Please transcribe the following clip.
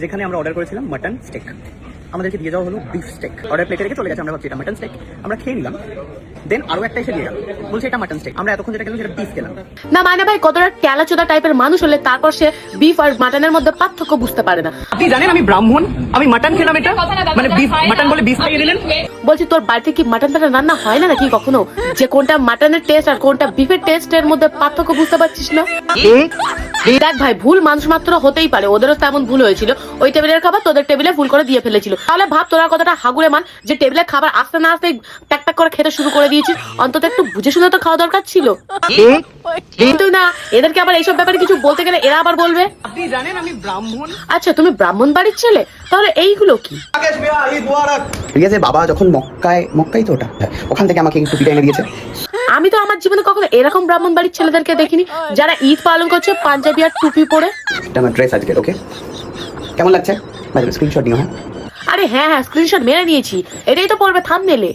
যেখানে আমরা অর্ডার করেছিলাম মাটন স্টেক, আমাদেরকে দিয়ে যাওয়া হলো বিফ স্টেক। অর্ডার প্লেটে রেখে চলে গেছে, আমরা ভাবছি এটা মাটন স্টেক, আমরা খেয়ে নিলাম। দেন আরো একটা এসে দিয়ে গেল, বলছে এটা মাটন স্টেক। আমরা এতক্ষণ যেটা খেলাম সেটা বিফ খেলাম। না মানে ভাই কতটা ট্যালাচোদা টাইপের মানুষ হলে তারপর সে বিফ আর মাটনের মধ্যে পার্থক্য বুঝতে পারে না। আপনি জানেন আমি ব্রাহ্মণ, আমি মাটন খেলাম, এটা মানে বিফ মাটন বলে বিফ খাইয়ে দিলেন। বলছি তোর বাড়িতে কি মাটন রান্না হয় না নাকি কখনো, যে কোনটা মাটনের টেস্ট আর কোনটা বিফের টেস্টের মধ্যে পার্থক্য বুঝতে পারছিস না? দেখ ভাই, ভুল মানুষ মাত্র হতেই পারে, ওদেরও তেমন ভুল হয়েছিল। ওই টেবিলের খাবার তোদের টেবিলে ভুল করে দিয়ে ফেলেছিল। তাহলে ভাব তোরা কতটা হাগুড়ে মান যে টেবিলের খাবার আসতে না আসতে প্যাক প্যাক করে খেতে শুরু করে দিয়েছিস। অন্তত একটু বুঝে শুনে তো খাওয়া দরকার ছিল। কিন্তু না, এদেরকে আবার এইসব ব্যাপারে কিছু বলতে গেলে এরা আবার বলবে আপনি জানেন আমি ব্রাহ্মণ। আচ্ছা তুমি ব্রাহ্মণ বাড়ির ছেলে, তাহলে এইগুলো কি? ঠিক আছে, বাবা যখন মক্কাই তো ওটা, ওখান থেকে আমাকে একটু এনে দিয়েছে। আমি তো আমার জীবনে কখনো এরকম ব্রাহ্মণ বাড়ির ছেলেদেরকে দেখিনি যারা ঈদ পালন করছে পাঞ্জাবি আর টুপি পরে। এটা আমার ড্রেস আজকে, ওকে? কেমন লাগছে? স্ক্রিনশট নিও। হ্যাঁ আরে হ্যাঁ হ্যাঁ, স্ক্রিনশট মেরে নিয়েছি, এটাই তো পড়বে থাম্বনেলে।